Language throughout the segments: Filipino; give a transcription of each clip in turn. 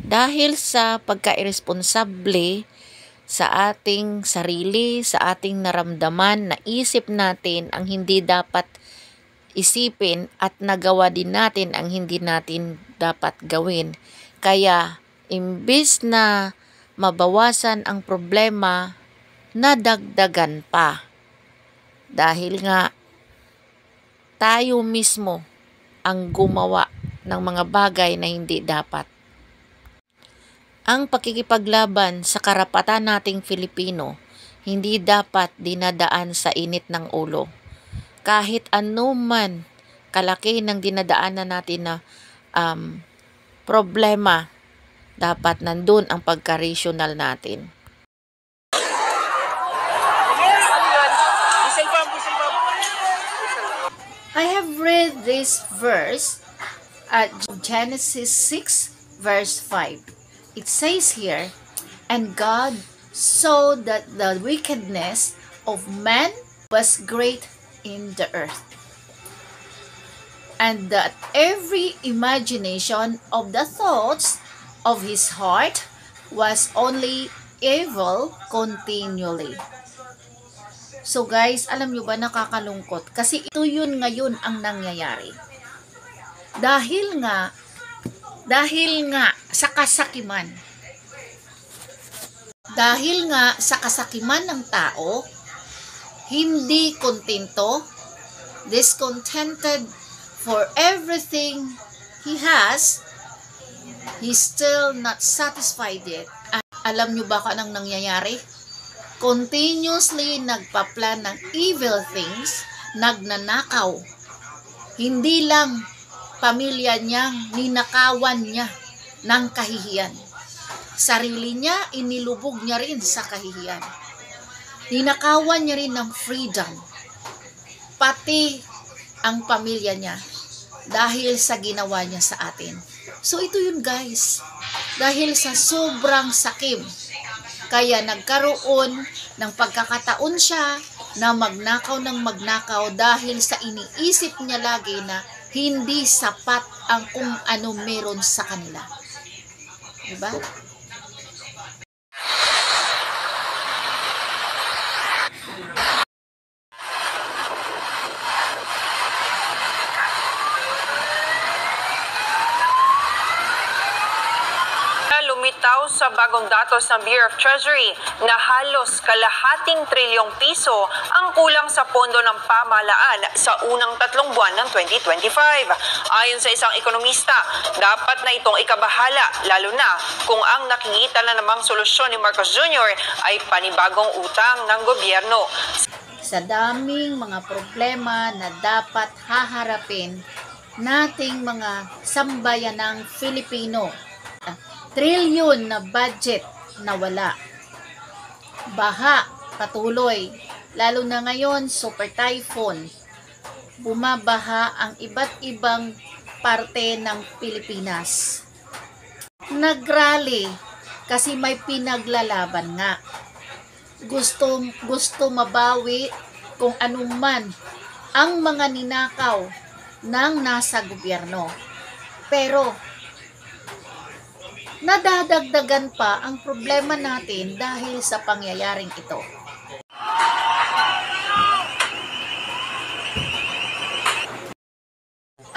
Dahil sa pagka-irresponsable sa ating sarili, sa ating naramdaman, naisip natin ang hindi dapat isipin at nagawa din natin ang hindi natin dapat gawin. Kaya, imbis na mabawasan ang problema, nadagdagan pa. Dahil nga, tayo mismo ang gumawa ng mga bagay na hindi dapat. Ang pakikipaglaban sa karapatan nating Filipino, hindi dapat dinadaan sa init ng ulo. Kahit anuman kalaki ng dinadaanan natin na problema, dapat nandun ang pagka-rational natin. I have read this verse at Genesis 6 verse 5. It says here, "And God saw that the wickedness of man was great in the earth, and that every imagination of the thoughts of his heart was only evil continually." So guys, alam nyo ba, nakakalungkot? Kasi ito yun ngayon ang nangyayari. Dahil nga sa kasakiman. Dahil nga sa kasakiman ng tao, hindi kontento, discontented for everything he has, he's still not satisfied yet. Alam nyo ba kung anong nangyayari? Continuously nagpa-plan ng evil things, nagnanakaw. Hindi lang pamilya niyang ninakawan niya ng kahihiyan. Sarili niya, inilubog niya rin sa kahihiyan. Ninakawan niya rin ng freedom. Pati ang pamilya niya dahil sa ginawa niya sa atin. So ito yun guys. Dahil sa sobrang sakim, kaya nagkaroon ng pagkakataon siya na magnakaw ng magnakaw dahil sa iniisip niya lagi na hindi sapat ang kung ano meron sa kanila. Diba? Lumitaw sa bagong datos ng Bureau of Treasury na halos kalahating trilyong piso ang kulang sa pondo ng pamahalaan sa unang 3 buwan ng 2025. Ayon sa isang ekonomista, dapat na itong ikabahala, lalo na kung ang nakikita na namang solusyon ni Marcos Jr. ay panibagong utang ng gobyerno. Sa daming mga problema na dapat haharapin nating mga sambayanang Filipino, trilyon na budget na wala. Baha, patuloy. Lalo na ngayon, super typhoon. Bumabaha ang iba't ibang parte ng Pilipinas. Nagrally kasi may pinaglalaban nga. Gusto mabawi kung anuman ang mga ninakaw ng nasa gobyerno. Pero nadadagdagan pa ang problema natin dahil sa pangyayaring ito.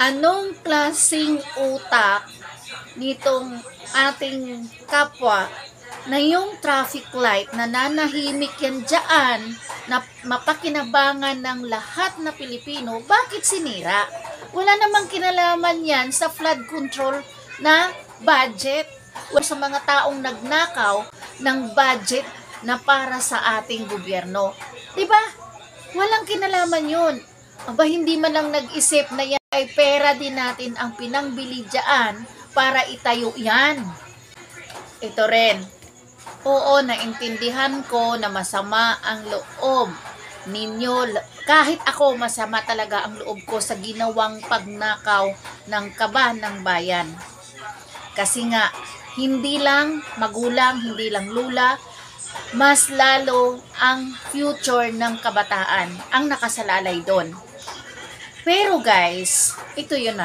Anong klaseng utak nitong ating kapwa na yung traffic light na nanahimik yan dyan na mapakinabangan ng lahat na Pilipino, bakit sinira? Wala namang kinalaman yan sa flood control na budget. O sa mga taong nagnakaw ng budget na para sa ating gobyerno. Diba? Walang kinalaman yun. Aba, hindi man lang nag-isip na yan ay pera din natin ang pinangbili dyan para itayo yan. Ito rin. Oo, naintindihan ko na masama ang loob ninyo. Kahit ako, masama talaga ang loob ko sa ginawang pagnakaw ng kaban ng bayan. Kasi nga, hindi lang magulang, hindi lang lula, mas lalo ang future ng kabataan ang nakasalalay doon. Pero guys, ito yun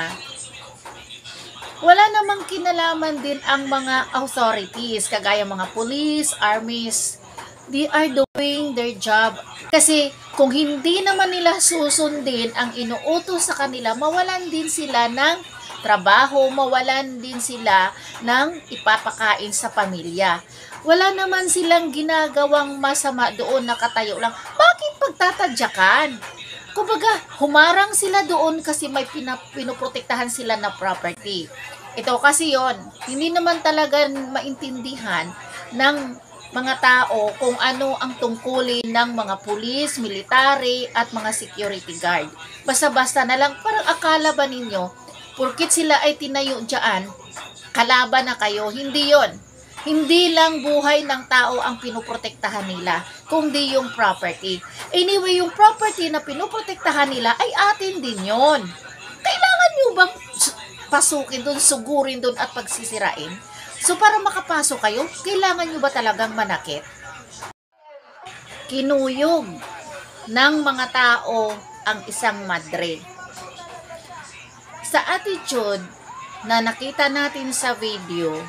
Wala namang kinalaman din ang mga authorities, kagaya mga police, armies. They are doing their job. Kasi kung hindi naman nila susundin ang inuutos sa kanila, mawalan din sila ng trabaho, mawalan din sila ng ipapakain sa pamilya. Wala naman silang ginagawang masama doon, nakatayo lang. Bakit pagtatadyakan? Kumbaga, humarang sila doon kasi may pinoprotektahan sila na property. Ito kasi yon, hindi naman talaga maintindihan ng mga tao kung ano ang tungkulin ng mga pulis, military at mga security guard. Basta-basta na lang, parang akala ba ninyo, porkit sila ay tinayo dyan, kalaban na kayo? Hindi yon. Hindi lang buhay ng tao ang pinoprotektahan nila, kundi yung property. Anyway, yung property na pinoprotektahan nila ay atin din yon. Kailangan nyo bang pasukin doon, sugurin doon at pagsisirain? So para makapasok kayo, kailangan nyo ba talagang manakit? Kinuyog ng mga tao ang isang madre. Sa attitude na nakita natin sa video,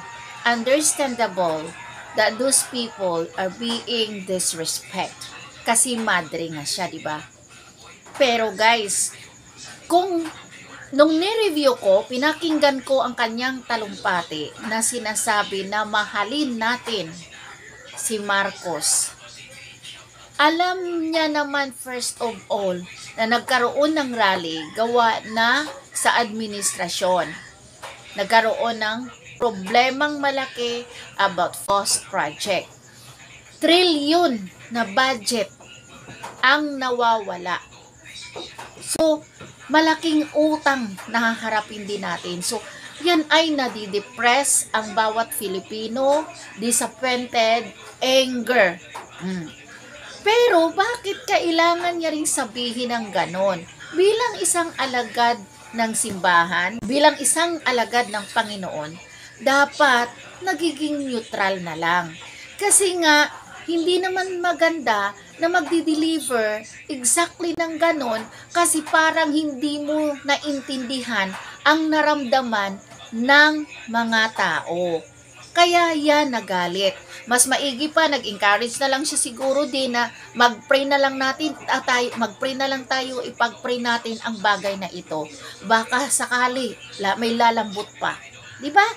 understandable that those people are being disrespect. Kasi madre nga siya, di ba? Pero guys, nung ni-review ko, pinakinggan ko ang kanyang talumpati na sinasabi na mahalin natin si Marcos. Alam niya naman first of all na nagkaroon ng rally gawa na sa administrasyon. Nagkaroon ng problemang malaki about FOST project. Trilyon na budget ang nawawala. So, malaking utang na haharapin din natin. So, yan ay nadidepress ang bawat Filipino, disappointed, anger. Pero, bakit kailangan niya rin sabihin ng ganon? Bilang isang alagad ng simbahan, bilang isang alagad ng Panginoon, dapat nagiging neutral na lang. Kasi nga, hindi naman maganda na magdi-deliver exactly ng ganon kasi parang hindi mo naintindihan ang naramdaman ng mga tao. Kaya yan nagalit. Mas maigi pa, nag-encourage na lang siya siguro din na mag-pray na lang tayo, ipag-pray natin ang bagay na ito. Baka sakali may lalambot pa. 'Di ba?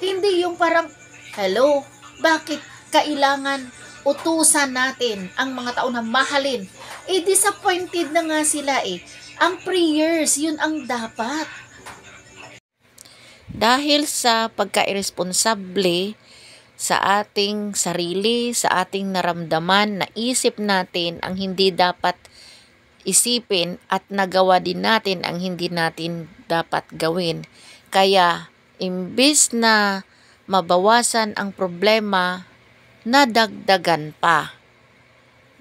Hindi yung parang, hello, bakit kailangan utusan natin ang mga tao na mahalin? Disappointed na nga sila eh. Ang prayers, yun ang dapat. Dahil sa pagka-irresponsable sa ating sarili, sa ating naramdaman, naisip natin ang hindi dapat isipin at nagawa din natin ang hindi natin dapat gawin. Kaya, imbis na mabawasan ang problema, nadagdagan pa.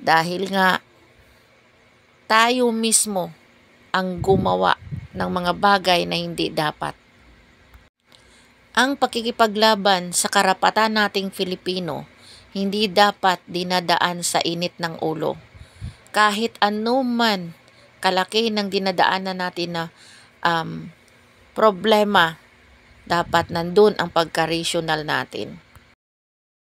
Dahil nga, tayo mismo ang gumawa ng mga bagay na hindi dapat. Ang pakikipaglaban sa karapatan nating Filipino, hindi dapat dinadaan sa init ng ulo. Kahit anuman kalaki ng dinadaanan natin na problema, dapat nandun ang pagka-rational natin.